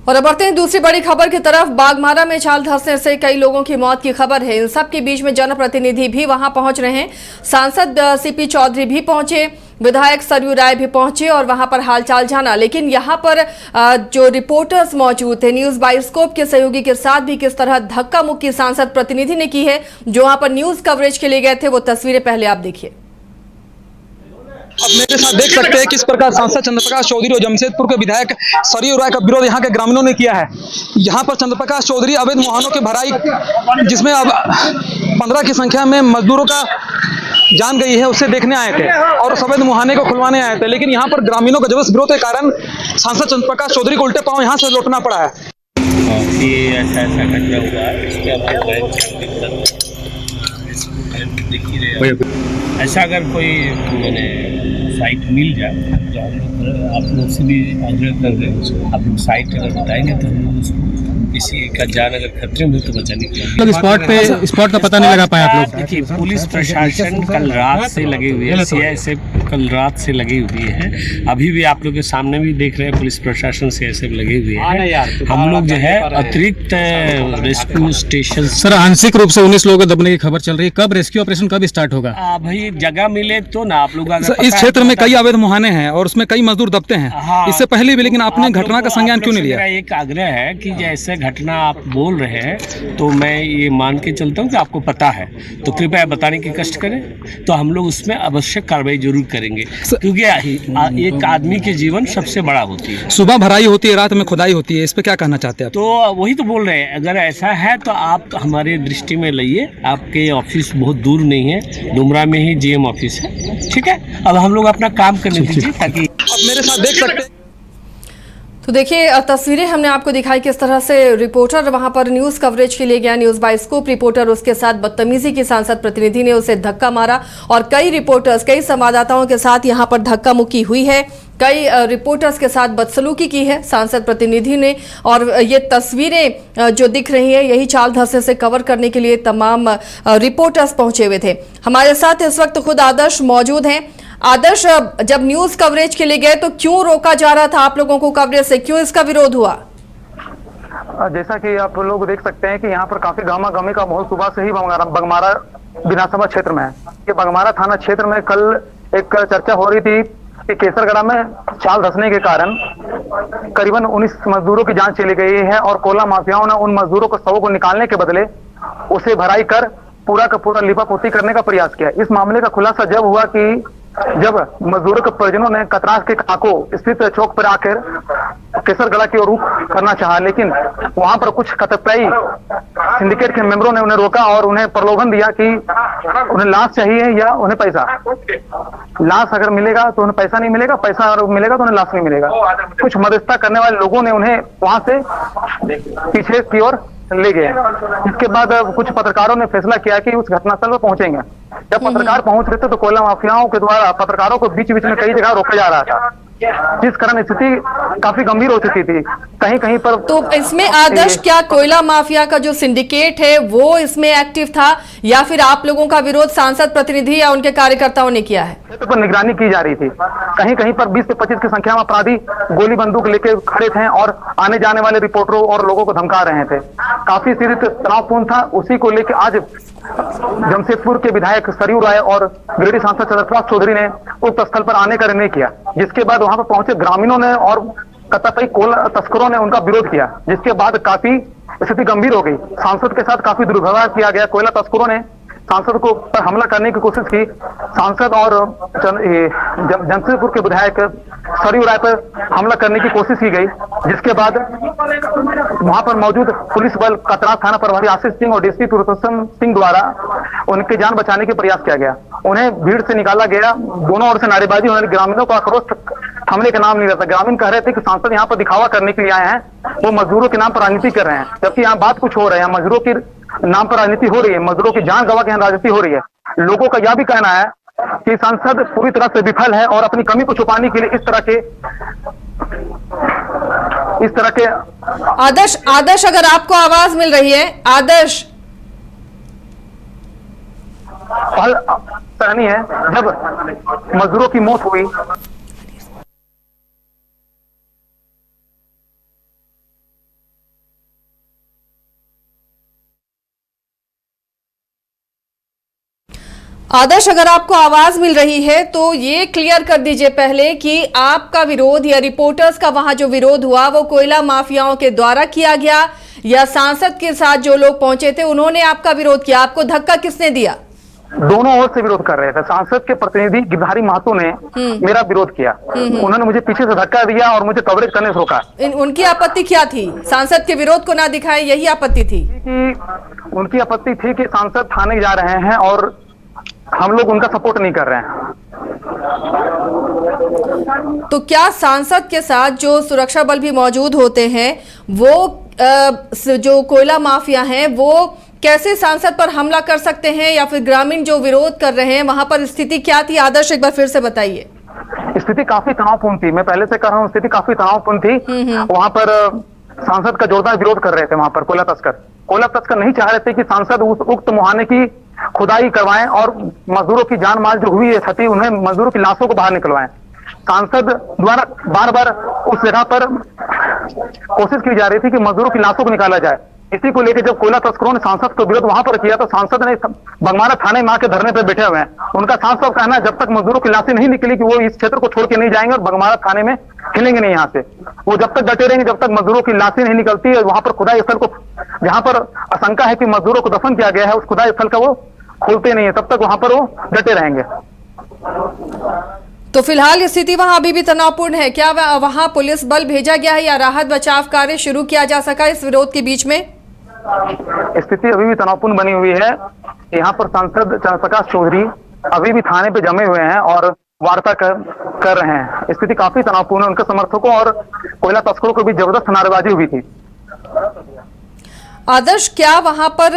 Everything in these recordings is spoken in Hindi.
और अब बढ़ते हैं दूसरी बड़ी खबर की तरफ। बाघमारा में छाल धंसने से कई लोगों की मौत की खबर है। इन सब के बीच में जनप्रतिनिधि भी वहां पहुंच रहे हैं। सांसद सीपी चौधरी भी पहुंचे, विधायक सरयू राय भी पहुंचे और वहां पर हालचाल जाना। लेकिन यहां पर जो रिपोर्टर्स मौजूद थे न्यूज बायोस्कोप के सहयोगी के साथ भी किस तरह धक्का मुक्की सांसद प्रतिनिधि ने की है, जो वहां पर न्यूज कवरेज के लिए गए थे, वो तस्वीरें पहले आप देखिए। अब मेरे साथ देख सकते हैं किस प्रकार सांसद चंद्रप्रकाश चौधरी और जमशेदपुर के विधायक सरयू राय का विरोध यहाँ के ग्रामीणों ने किया है। यहाँ पर चंद्रप्रकाश चौधरी अवैध वाहनों के भराई, जिसमें अब 15 की संख्या में मजदूरों का जान गई है, उससे देखने आए थे और उस अवैध मुहाने को खुलवाने आए थे। लेकिन यहाँ पर ग्रामीणों का जबरदस्त विरोध के कारण सांसद चंद्रप्रकाश चौधरी को उल्टे पांव यहाँ से लौटना पड़ा है। ऐसा अगर कोई मैंने साइट मिल जाए तो हम लोग आप लोग से भी आग्रह कर रहे हैं, आप लोग साइट अगर बताएंगे तो हम लोग उसको किसी का जान अगर खतरे में तो बचाने के लिए स्पॉट का पता नहीं लगा पाए आप लोग। देखिए, पुलिस प्रशासन कल रात से लगे हुए हैं, सीआईएसएफ कल रात से लगे हुए हैं। अभी भी आप लोग के सामने भी देख रहे हैं पुलिस प्रशासन सीआईएसएफ लगे हुए हैं। हम लोग जो है अतिरिक्त रेस्क्यू स्टेशन। सर, आंशिक रूप से 19 लोगों को दबने की खबर चल रही है, कब रेस्क्यू ऑपरेशन कब स्टार्ट होगा? भाई जगह मिले तो ना आप लोग इस क्षेत्र में कई अवैध मुहाने हैं और उसमें कई मजदूर दबते हैं। हाँ, इससे पहले भी, लेकिन आपने घटना का संज्ञान क्यों नहीं लिया? एक आग्रह है कि जैसे घटना आप बोल रहे हैं तो मैं ये मान के चलता हूँ कि आपको पता है, तो कृपया बताने की कष्ट करें, तो हम लोग उसमें आवश्यक कार्रवाई जरूर करेंगे, क्योंकि एक आदमी के जीवन सबसे बड़ा होती है। सुबह भराई होती है, रात में खुदाई होती है, इस पे क्या कहना चाहते हैं? तो वही तो बोल रहे हैं, अगर ऐसा है तो आप हमारे दृष्टि में लाइए। आपके ऑफिस बहुत दूर नहीं है, डुमरा में ही जीएम ऑफिस है, ठीक है। अब हम लोग अपना काम करने दीजिए, ताकि अब मेरे साथ देख सकते हैं। तो देखिए तस्वीरें हमने आपको दिखाई किस तरह से रिपोर्टर वहां पर न्यूज कवरेज के लिए गया, न्यूज बायोस्कोप रिपोर्टर, उसके साथ बदतमीजी की सांसद प्रतिनिधि ने उसे धक्का मारा और कई रिपोर्टर्स, कई संवाददाताओं के साथ यहां पर धक्का मुक्की हुई है, कई रिपोर्टर्स के साथ बदसलूकी की है सांसद प्रतिनिधि ने। और ये तस्वीरें जो दिख रही है, यही चाल धंसने से कवर करने के लिए तमाम रिपोर्टर्स पहुंचे हुए थे। हमारे साथ इस वक्त खुद आदर्श मौजूद हैं। आदर्श, जब न्यूज कवरेज के लिए गए तो क्यों रोका जा रहा था आप लोगों को कवरेज से, क्यों इसका विरोध हुआ? जैसा कि आप लोग देख सकते हैं कि यहाँ पर काफी गामा गमी का माहौल सुबह से ही बगमारा विधानसभा क्षेत्र में है। ये बगमारा थाना क्षेत्र में कल एक चर्चा हो रही थी कि केसरगढ़ा में चाल धंसने के कारण करीबन 19 मजदूरों की जान चली गई है और कोयला माफियाओं ने उन मजदूरों को शवों को निकालने के बदले उसे भराई कर पूरा का पूरा लिपापोती करने का प्रयास किया। इस मामले का खुलासा जब हुआ कि जब मजदूरों के परिजनों ने कतरास के काको स्थित चौक पर आकर केसरगढ़ा की ओर रुख करना चाहा, लेकिन वहां पर कुछ कतरई सिंडिकेट के मेंबरों ने उन्हें रोका और उन्हें प्रलोभन दिया कि उन्हें लाश चाहिए या उन्हें पैसा। लाश अगर मिलेगा तो उन्हें पैसा नहीं मिलेगा, पैसा अगर मिलेगा तो उन्हें लाश नहीं मिलेगा। कुछ मध्यस्थता करने वाले लोगों ने उन्हें वहां से पीछे की ओर ले गए। इसके बाद कुछ पत्रकारों ने फैसला किया कि उस घटनास्थल पर पहुंचेंगे। जब पत्रकार पहुंच रहे थे तो कोयला माफियाओं के द्वारा पत्रकारों को बीच बीच में कई जगह रोका जा रहा था, जिस कारण स्थिति काफी गंभीर हो चुकी थी। कहीं कहीं पर तो इसमें आदर्श, क्या कोयला माफिया का जो सिंडिकेट है वो इसमें एक्टिव था या फिर आप लोगों का विरोध सांसद प्रतिनिधि या उनके कार्यकर्ताओं ने किया है? क्षेत्र पर निगरानी की जा रही थी। कहीं कहीं पर 20 से 25 की संख्या में अपराधी गोली बंदूक लेके खड़े थे और आने जाने वाले रिपोर्टरों और लोगों को धमका रहे थे। काफी स्थिति तनावपूर्ण था। उसी को लेकर आज जमशेदपुर के विधायक सरयू राय और गिरिडीह सांसद चंद्रप्रकाश चौधरी ने उक्त स्थल पर आने का निर्णय किया, जिसके बाद वहां पर पहुंचे ग्रामीणों ने और कतई कोयला तस्करों ने उनका विरोध किया, जिसके बाद काफी स्थिति गंभीर हो गई। सांसद के साथ काफी दुर्व्यवहार किया गया। कोयला तस्करों ने सांसद को पर हमला करने की कोशिश की। सांसद और जमशेदपुर के विधायक सरयू राय पर हमला करने की कोशिश की गई, जिसके बाद वहां पर मौजूद पुलिस बल कतरास थाना प्रभारी आशीष सिंह और डीएसपी पुरुषोत्तम सिंह द्वारा उनकी जान बचाने का प्रयास किया गया। उन्हें भीड़ से निकाला गया। दोनों ओर से नारेबाजी होने, ग्रामीणों का आक्रोश थमने का नाम नहीं रहता। ग्रामीण कह रहे थे कि सांसद यहाँ पर दिखावा करने के लिए आए हैं, वो मजदूरों के नाम पर राजनीति कर रहे हैं, जबकि यहाँ बात कुछ हो रहा है। मजदूरों की नाम पर राजनीति हो रही है, मजदूरों की जान गंवा के यहाँ राजनीति हो रही है। लोगों का यह भी कहना है कि सांसद पूरी तरह से विफल है और अपनी कमी को छुपाने के लिए इस तरह के आदर्श, अगर आपको आवाज मिल रही है, आदर्श पहल सराहनीय है। जब मजदूरों की मौत हुई आदर्श, अगर आपको आवाज मिल रही है तो ये क्लियर कर दीजिए पहले कि आपका विरोध या रिपोर्टर्स का वहां जो विरोध हुआ वो कोयला माफियाओं के द्वारा किया गया या सांसद के साथ जो लोग पहुंचे थे उन्होंने आपका विरोध किया? आपको धक्का किसने दिया? दोनों ओर से विरोध कर रहे थे। सांसद के प्रतिनिधि गिरधारी महतो ने मेरा विरोध किया। उन्होंने मुझे पीछे से धक्का दिया और मुझे कवरेज करने से रोका। उनकी आपत्ति क्या थी? सांसद के विरोध को ना दिखाए, यही आपत्ति थी कि उनकी आपत्ति थी कि सांसद थाने जा रहे हैं और हम लोग उनका सपोर्ट नहीं कर रहे हैं। तो क्या सांसद के साथ जो सुरक्षा बल भी मौजूद होते हैं वो जो कोयला माफिया हैं वो कैसे सांसद पर हमला कर सकते हैं, या फिर ग्रामीण जो विरोध कर रहे हैं वहां पर स्थिति क्या थी? आदर्श, एक बार फिर से बताइए। स्थिति काफी तनावपूर्ण थी। मैं पहले से कह रहा हूँ, स्थिति काफी तनावपूर्ण थी। वहां पर सांसद का जोरदार विरोध कर रहे थे। वहां पर कोयला तस्कर नहीं चाह रहे थे कि सांसद उक्त मुहाने की खुदाई करवाएं और मजदूरों की जान माल जो हुई है क्षति, उन्हें मजदूरों की लाशों को बाहर निकलवाएं। सांसद द्वारा बार बार उस जगह पर कोशिश की जा रही थी कि मजदूरों की लाशों को निकाला जाए। इसी को लेकर जब कोयला तस्करों ने सांसद को विरोध वहां पर किया तो सांसद ने बगमारा थाने में आके धरने पर बैठे हुए हैं। उनका साफ साफ कहना है जब तक मजदूरों की लाशें नहीं निकली कि वो इस क्षेत्र को छोड़ के नहीं जाएंगे और बगमारा थाने में हिलेंगे नहीं। यहाँ से वो जब तक डटे रहेंगे जब तक मजदूरों की लाशें नहीं निकलती है। वहां पर खुदाई स्थल को, जहां पर आशंका है कि मजदूरों को दफन किया गया है, उस खुदाई स्थल का वो खोलते नहीं है, तब तक वहां पर वो डटे रहेंगे। तो फिलहाल स्थिति वहां अभी भी तनावपूर्ण है। क्या वहां पुलिस बल भेजा गया है या राहत बचाव कार्य शुरू किया जा सका इस विरोध के बीच में? स्थिति अभी भी तनावपूर्ण बनी हुई है। यहाँ पर सांसद चंद्रप्रकाश चौधरी अभी भी थाने पे जमे हुए हैं और वार्ता कर रहे हैं। स्थिति काफी तनावपूर्ण है। उनके समर्थकों और कोयला तस्करों को भी जबरदस्त नारेबाजी हुई थी। आदर्श, क्या वहां पर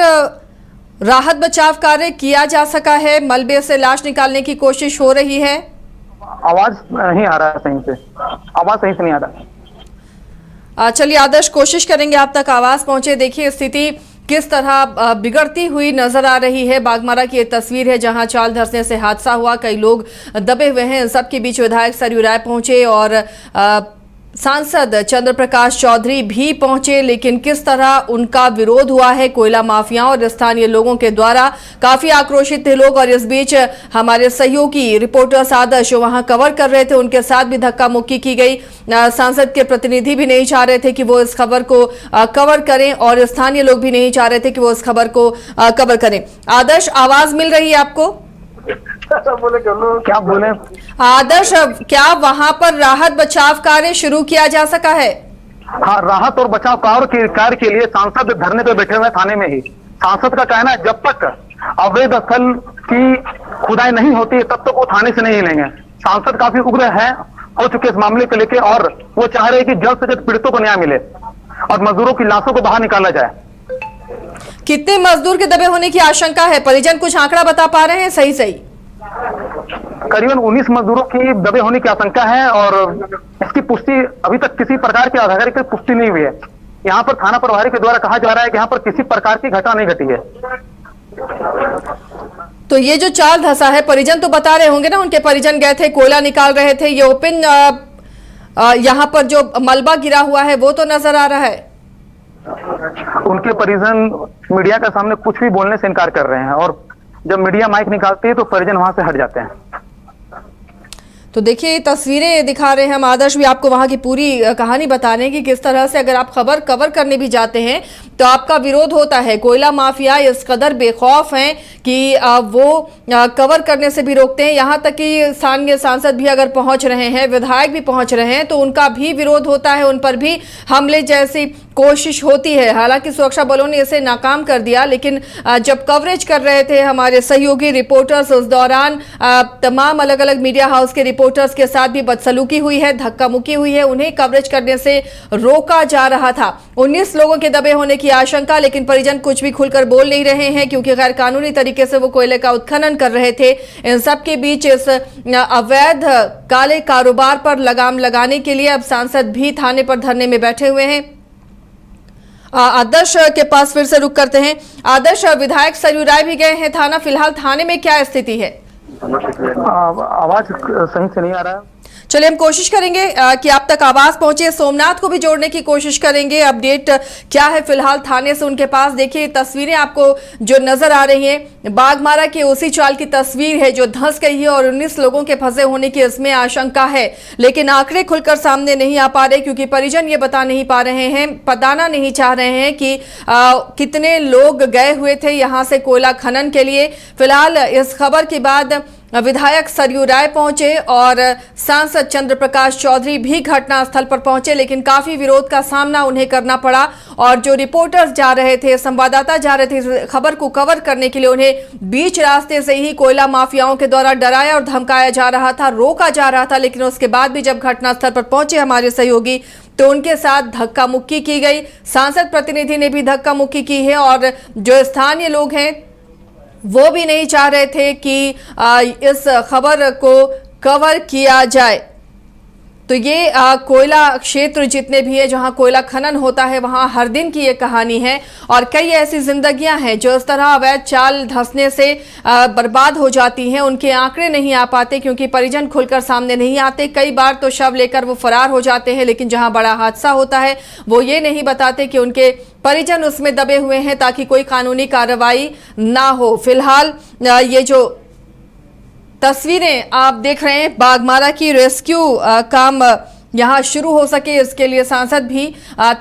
राहत बचाव कार्य किया जा सका है? मलबे से लाश निकालने की कोशिश हो रही है? आवाज नहीं आ रहा है सही से, आवाज सही से नहीं आ रहा। चलिए आदर्श, कोशिश करेंगे आप तक आवाज पहुंचे। देखिए स्थिति किस तरह बिगड़ती हुई नजर आ रही है। बागमारा की ये तस्वीर है जहां चाल धंसने से हादसा हुआ, कई लोग दबे हुए हैं। सबके बीच विधायक सरयू राय पहुंचे और सांसद चंद्रप्रकाश चौधरी भी पहुंचे, लेकिन किस तरह उनका विरोध हुआ है कोयला माफियाओं और स्थानीय लोगों के द्वारा। काफी आक्रोशित थे लोग और इस बीच हमारे सहयोगी रिपोर्टर्स आदर्श वहां कवर कर रहे थे, उनके साथ भी धक्का मुक्की की गई। सांसद के प्रतिनिधि भी नहीं चाह रहे थे कि वो इस खबर को कवर करें और स्थानीय लोग भी नहीं चाह रहे थे कि वो इस खबर को कवर करें। आदर्श, आवाज मिल रही है आपको? क्या बोले आदर्श, क्या वहां पर राहत बचाव कार्य शुरू किया जा सका है? हाँ, राहत और बचाव कार्य के लिए सांसद धरने पे बैठे हुए थाने में ही। सांसद का कहना है जब तक अवैध स्थल की खुदाई नहीं होती तब तक वो थाने से नहीं हिलेंगे। सांसद काफी उग्र है हो चुके इस मामले को लेकर और वो चाह रहे हैं कि जल्द से जल्द पीड़ितों को न्याय मिले और मजदूरों की लाशों को बाहर निकाला जाए। कितने मजदूर के दबे होने की आशंका है? परिजन कुछ आंकड़ा बता पा रहे हैं? सही करीबन 19 मजदूरों की दबे होने की आशंका है और इसकी पुष्टि अभी तक किसी प्रकार की आधिकारिक पुष्टि नहीं हुई है। यहाँ पर थाना प्रभारी के द्वारा कहा जा रहा है कि यहाँ पर किसी प्रकार की घटना नहीं घटी है। तो ये जो चाल धसा है, परिजन तो बता रहे होंगे ना, उनके परिजन गए थे, कोयला निकाल रहे थे, ये ओपन यहाँ पर जो मलबा गिरा हुआ है वो तो नजर आ रहा है। उनके परिजन मीडिया के सामने कुछ भी बोलने से इनकार कर रहे हैं और जब मीडिया माइक निकालती है तो परिजन वहां से हट जाते हैं। तो देखिए तस्वीरें दिखा रहे हैं हम। आदर्श भी आपको वहां की पूरी कहानी बता रहे हैं कि किस तरह से अगर आप खबर कवर करने भी जाते हैं तो आपका विरोध होता है। कोयला माफिया इस कदर बेखौफ हैं कि वो कवर करने से भी रोकते हैं। यहाँ तक कि स्थानीय सांसद भी अगर पहुंच रहे हैं, विधायक भी पहुंच रहे हैं तो उनका भी विरोध होता है, उन पर भी हमले जैसी कोशिश होती है। हालांकि सुरक्षा बलों ने इसे नाकाम कर दिया, लेकिन जब कवरेज कर रहे थे हमारे सहयोगी रिपोर्टर्स, उस दौरान तमाम अलग अलग मीडिया हाउस के रिपोर्टर्स के साथ भी बदसलूकी हुई है, धक्का मुक्की हुई है, उन्हें कवरेज करने से रोका जा रहा था। 19 लोगों के दबे होने की आशंका, लेकिन परिजन कुछ भी खुलकर बोल नहीं रहे हैं क्योंकि गैर कानूनी तरीके से वो कोयले का उत्खनन कर रहे थे। इन सब के बीच इस अवैध काले कारोबार पर लगाम लगाने के लिए अब सांसद भी थाने पर धरने में बैठे हुए हैं। आदर्श के पास फिर से रुक करते हैं। आदर्श, विधायक सरयू राय भी गए हैं थाना, फिलहाल थाने में क्या स्थिति है? आवाज सही से नहीं आ रहा है। चलिए हम कोशिश करेंगे कि आप तक आवाज पहुंचे। सोमनाथ को भी जोड़ने की कोशिश करेंगे। अपडेट क्या है फिलहाल थाने से उनके पास? देखिए तस्वीरें आपको जो नजर आ रही हैं, बागमारा की उसी चाल की तस्वीर है जो धंस गई है और 19 लोगों के फंसे होने की इसमें आशंका है, लेकिन आंकड़े खुलकर सामने नहीं आ पा रहे क्योंकि परिजन ये बता नहीं पा रहे हैं, बताना नहीं चाह रहे हैं कि कितने लोग गए हुए थे यहां से कोयला खनन के लिए। फिलहाल इस खबर के बाद विधायक सरयू राय पहुंचे और सांसद चंद्र प्रकाश चौधरी भी घटनास्थल पर पहुंचे, लेकिन काफी विरोध का सामना उन्हें करना पड़ा और जो रिपोर्टर्स जा रहे थे, संवाददाता जा रहे थे खबर को कवर करने के लिए, उन्हें बीच रास्ते से ही कोयला माफियाओं के द्वारा डराया और धमकाया जा रहा था, रोका जा रहा था। लेकिन उसके बाद भी जब घटनास्थल पर पहुंचे हमारे सहयोगी तो उनके साथ धक्का मुक्की की गई। सांसद प्रतिनिधि ने भी धक्का मुक्की की है और जो स्थानीय लोग हैं वो भी नहीं चाह रहे थे कि इस खबर को कवर किया जाए। तो ये कोयला क्षेत्र जितने भी है जहां कोयला खनन होता है वहां हर दिन की ये कहानी है और कई ऐसी जिंदगियां हैं जो इस तरह अवैध चाल धंसने से बर्बाद हो जाती हैं। उनके आंकड़े नहीं आ पाते क्योंकि परिजन खुलकर सामने नहीं आते। कई बार तो शव लेकर वो फरार हो जाते हैं, लेकिन जहां बड़ा हादसा होता है वो ये नहीं बताते कि उनके परिजन उसमें दबे हुए हैं ताकि कोई कानूनी कार्रवाई ना हो। फिलहाल ये जो तस्वीरें आप देख रहे हैं बागमारा की, रेस्क्यू काम यहां शुरू हो सके इसके लिए सांसद भी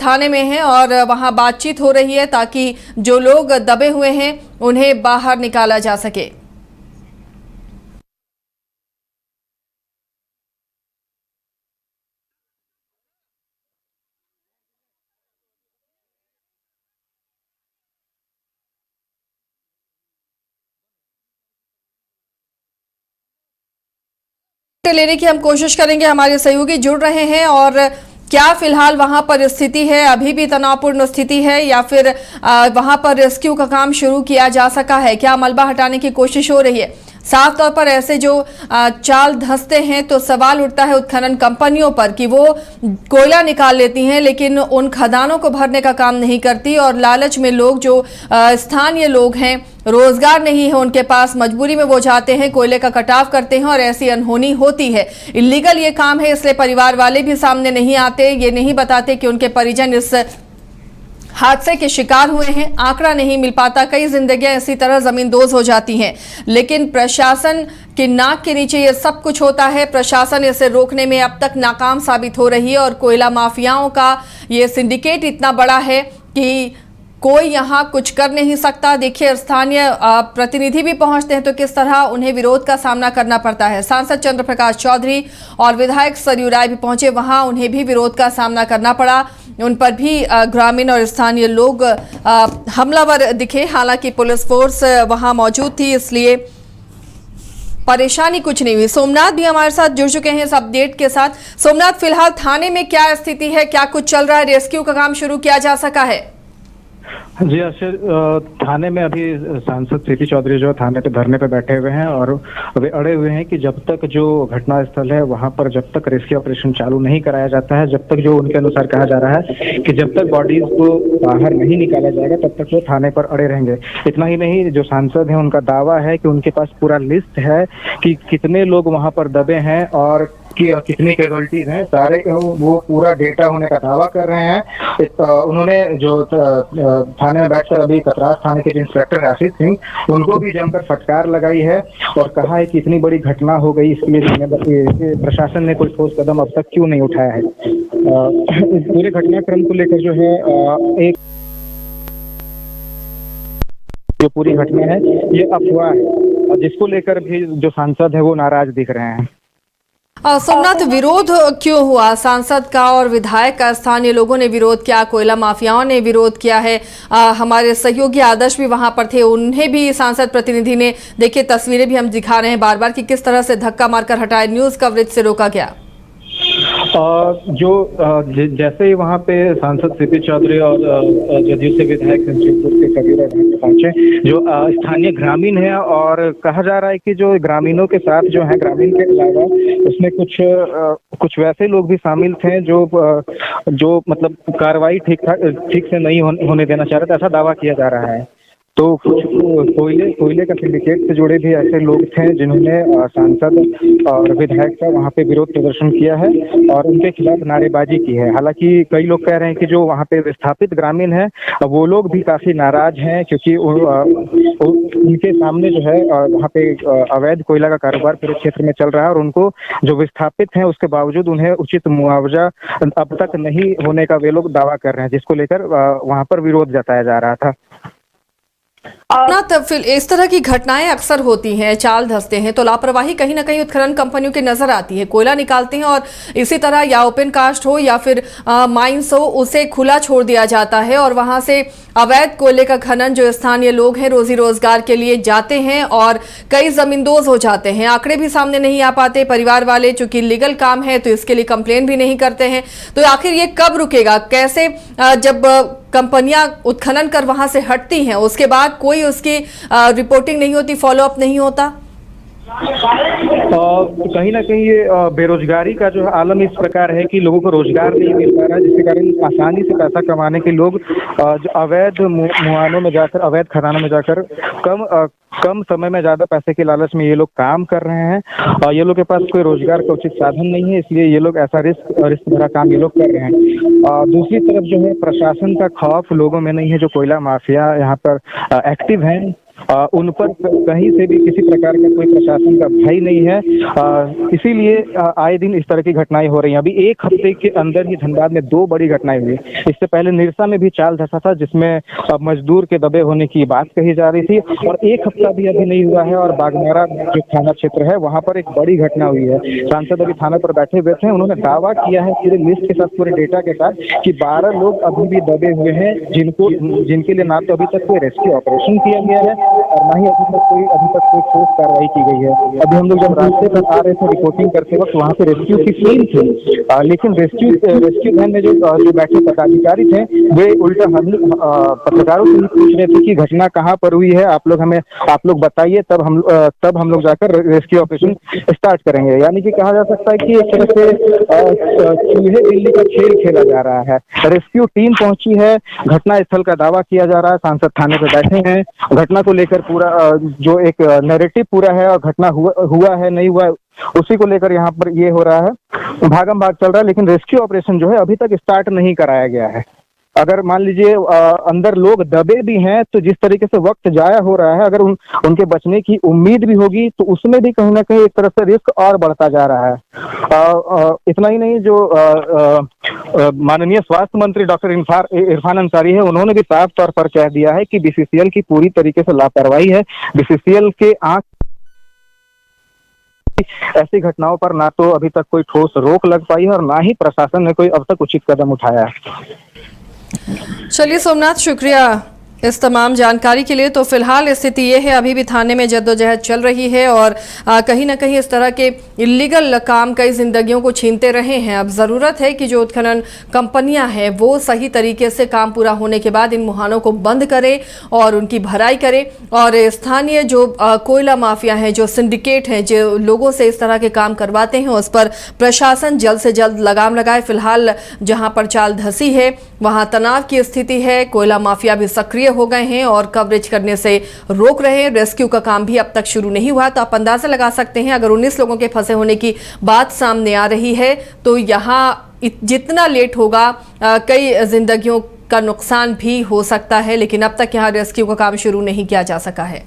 थाने में हैं और वहां बातचीत हो रही है ताकि जो लोग दबे हुए हैं उन्हें बाहर निकाला जा सके। लेने की हम कोशिश करेंगे, हमारे सहयोगी जुड़ रहे हैं और क्या फिलहाल वहां पर स्थिति है? अभी भी तनावपूर्ण स्थिति है या फिर वहां पर रेस्क्यू का काम शुरू किया जा सका है? क्या मलबा हटाने की कोशिश हो रही है? साफ तौर पर ऐसे जो चाल धंसते हैं तो सवाल उठता है उत्खनन कंपनियों पर कि वो कोयला निकाल लेती हैं लेकिन उन खदानों को भरने का काम नहीं करती और लालच में लोग जो स्थानीय लोग हैं, रोजगार नहीं है उनके पास, मजबूरी में वो जाते हैं, कोयले का कटाव करते हैं और ऐसी अनहोनी होती है। इलीगल ये काम है, इसलिए परिवार वाले भी सामने नहीं आते, ये नहीं बताते कि उनके परिजन इस हादसे के शिकार हुए हैं। आंकड़ा नहीं मिल पाता, कई जिंदगियां इसी तरह जमींदोज हो जाती हैं, लेकिन प्रशासन के नाक के नीचे ये सब कुछ होता है। प्रशासन इसे रोकने में अब तक नाकाम साबित हो रही है और कोयला माफियाओं का ये सिंडिकेट इतना बड़ा है कि कोई यहाँ कुछ कर नहीं सकता। देखिए स्थानीय प्रतिनिधि भी पहुंचते हैं तो किस तरह उन्हें विरोध का सामना करना पड़ता है। सांसद चंद्र प्रकाश चौधरी और विधायक सरयू राय भी पहुंचे, वहां उन्हें भी विरोध का सामना करना पड़ा। उन पर भी ग्रामीण और स्थानीय लोग हमलावर दिखे। हालांकि पुलिस फोर्स वहां मौजूद थी इसलिए परेशानी कुछ नहीं हुई। सोमनाथ भी हमारे साथ जुड़ चुके हैं इस अपडेट के साथ। सोमनाथ, फिलहाल थाने में क्या स्थिति है, क्या कुछ चल रहा है? रेस्क्यू का काम शुरू किया जा सका है? जी थाने में अभी सांसद सीपी चौधरी जो थाने पे धरने पे बैठे हुए हैं और वे अड़े हुए हैं कि जब तक जो घटना स्थल है वहां पर जब तक रेस्क्यू ऑपरेशन चालू नहीं कराया जाता है, जब तक जो उनके अनुसार कहा जा रहा है कि जब तक बॉडीज को बाहर नहीं निकाला जाएगा तब तक वो थाने पर अड़े रहेंगे। इतना ही नहीं, जो सांसद है उनका दावा है कि उनके पास पूरा लिस्ट है कि कितने लोग वहां पर दबे हैं और कितनी कैजुअल्टीज हैं, सारे वो पूरा डेटा होने का दावा कर रहे हैं। उन्होंने जो थाने में बैठकर अभी कतरास थाने के इंस्पेक्टर आशीष सिंह उनको भी जमकर फटकार लगाई है और कहा है कि इतनी बड़ी घटना हो गई, इसके लिए प्रशासन ने कोई ठोस कदम अब तक क्यों नहीं उठाया है। इस पूरे घटनाक्रम को लेकर जो है एक जो पूरी घटना है ये अफवाह है, जिसको लेकर भी जो सांसद है वो नाराज दिख रहे हैं। सोमनाथ, विरोध क्यों हुआ सांसद का और विधायक का? स्थानीय लोगों ने विरोध किया, कोयला माफियाओं ने विरोध किया है। हमारे सहयोगी आदर्श भी वहां पर थे, उन्हें भी सांसद प्रतिनिधि ने, देखिए तस्वीरें भी हम दिखा रहे हैं बार बार कि किस तरह से धक्का मारकर हटाया, न्यूज कवरेज से रोका गया। जैसे ही वहाँ पे सांसद सीपी चौधरी और जदयू से विधायक संजीवपुर के कबीर पहुंचे, जो स्थानीय ग्रामीण है और कहा जा रहा है कि जो ग्रामीणों के साथ जो है, ग्रामीण के अलावा उसमें कुछ वैसे लोग भी शामिल थे जो मतलब कार्रवाई ठीक से नहीं होने देना चाह रहे थे, ऐसा दावा किया जा रहा है। तो कुछ कोयले का सिंडिकेट से जुड़े भी ऐसे लोग थे जिन्होंने सांसद और विधायक का वहाँ पे विरोध प्रदर्शन किया है और उनके खिलाफ नारेबाजी की है। हालांकि कई लोग कह रहे हैं कि जो वहाँ पे विस्थापित ग्रामीण हैं वो लोग भी काफी नाराज हैं, क्योंकि उनके सामने जो है वहाँ पे अवैध कोयला का कारोबार पूरे क्षेत्र में चल रहा है और उनको जो विस्थापित हैं उसके बावजूद उन्हें उचित मुआवजा अब तक नहीं होने का वे लोग दावा कर रहे हैं, जिसको लेकर वहाँ पर विरोध जताया जा रहा था। ना तब फिर इस तरह की घटनाएं अक्सर होती हैं, चाल धसते हैं तो लापरवाही कहीं ना कहीं उत्खनन कंपनियों की नजर आती है। कोयला निकालते हैं और इसी तरह या ओपन कास्ट हो या फिर माइंस हो, उसे खुला छोड़ दिया जाता है और वहां से अवैध कोयले का खनन जो स्थानीय लोग हैं रोजी रोजगार के लिए जाते हैं और कई जमींदोज हो जाते हैं। आंकड़े भी सामने नहीं आ पाते, परिवार वाले चूंकि लीगल काम है तो इसके लिए कंप्लेन भी नहीं करते हैं। तो आखिर ये कब रुकेगा? कैसे जब कंपनियां उत्खनन कर वहां से हटती हैं उसके बाद कोई उसकी रिपोर्टिंग नहीं होती, फॉलोअप नहीं होता? कहीं ना कहीं ये बेरोजगारी का जो आलम इस प्रकार है कि लोगों को रोजगार नहीं मिल पा रहा है, जिसके कारण आसानी से पैसा कमाने के लोग जो अवैध मुहानों में जाकर, अवैध खदानों में जाकर कम समय में ज्यादा पैसे के लालच में ये लोग काम कर रहे हैं और ये लोग के पास कोई रोजगार का उचित साधन नहीं है, इसलिए ये लोग ऐसा रिस्क भरा काम ये लोग कर रहे हैं। दूसरी तरफ जो है प्रशासन का खौफ लोगों में नहीं है। जो कोयला माफिया यहाँ पर एक्टिव हैं उन पर कहीं से भी किसी प्रकार का कोई प्रशासन का भय नहीं है, इसीलिए आए दिन इस तरह की घटनाएं हो रही हैं। अभी एक हफ्ते के अंदर ही धनबाद में 2 बड़ी घटनाएं हुई। इससे पहले निरसा में भी चाल धसा था जिसमें मजदूर के दबे होने की बात कही जा रही थी और एक हफ्ता भी अभी नहीं हुआ है और बागमारा जो थाना क्षेत्र है वहां पर एक बड़ी घटना हुई है। सांसद अभी थाना पर बैठे हुए थे, उन्होंने दावा किया है पूरे लिस्ट के साथ, पूरे डेटा के साथ कि 12 लोग अभी भी दबे हुए हैं जिनके लिए ना तो अभी तक कोई रेस्क्यू ऑपरेशन किया गया है और ना ही अभी तक कोई ठोस कार्रवाई की गई है। अभी हम लोग जब रास्ते पर आ रहे थे रिपोर्टिंग करते वक्त वहाँ पे रेस्क्यू की टीम थी, लेकिन रेस्क्यू वैन में जो बैठे पदाधिकारी थे वे उल्टा हम पत्रकारों से ही पूछ रहे थे कि घटना कहाँ पर हुई है, आप लोग बताइए, तब हम लोग जाकर रेस्क्यू ऑपरेशन स्टार्ट करेंगे। यानी कि कहा जा सकता है कि एक तरह से चूहे बिल्ली का खेल खेला जा रहा है। रेस्क्यू टीम पहुंची है, घटना स्थल का दावा किया जा रहा है, सांसद थाने पर बैठे हैं, घटना को लेकर पूरा जो एक नैरेटिव पूरा है और घटना हुआ है नहीं हुआ उसी को लेकर यहाँ पर ये हो रहा है, भागम भाग चल रहा है। लेकिन रेस्क्यू ऑपरेशन जो है अभी तक स्टार्ट नहीं कराया गया है। अगर मान लीजिए अंदर लोग दबे भी हैं तो जिस तरीके से वक्त जाया हो रहा है, अगर उनके बचने की उम्मीद भी होगी तो उसमें भी कहीं ना कहीं एक तरह से रिस्क और बढ़ता जा रहा है। इतना ही नहीं, जो माननीय स्वास्थ्य मंत्री डॉक्टर इरफान अंसारी है, उन्होंने भी साफ तौर पर कह दिया है कि बीसीसीएल की पूरी तरीके से लापरवाही है। बीसीसीएल के ऐसी घटनाओं पर ना तो अभी तक कोई ठोस रोक लग पाई है और ना ही प्रशासन ने कोई अब तक उचित कदम उठाया है। चलिए सोमनाथ, शुक्रिया इस तमाम जानकारी के लिए। तो फिलहाल स्थिति ये है, अभी भी थाने में जद्दोजहद चल रही है और कहीं ना कहीं इस तरह के इलीगल काम कई जिंदगियों को छीनते रहे हैं। अब ज़रूरत है कि जो उत्खनन कंपनियां हैं वो सही तरीके से काम पूरा होने के बाद इन मुहानों को बंद करें और उनकी भराई करें और स्थानीय जो कोयला माफिया हैं, जो सिंडिकेट हैं, जो लोगों से इस तरह के काम करवाते हैं, उस पर प्रशासन जल्द से जल्द लगाम लगाए। फिलहाल जहाँ पर चाल धसी है वहाँ तनाव की स्थिति है, कोयला माफिया भी सक्रिय हो गए हैं और कवरेज करने से रोक रहे हैं। रेस्क्यू का काम भी अब तक शुरू नहीं हुआ, तो आप अंदाजा लगा सकते हैं अगर 19 लोगों के फंसे होने की बात सामने आ रही है तो यहाँ जितना लेट होगा कई जिंदगियों का नुकसान भी हो सकता है। लेकिन अब तक यहाँ रेस्क्यू का काम शुरू नहीं किया जा सका है।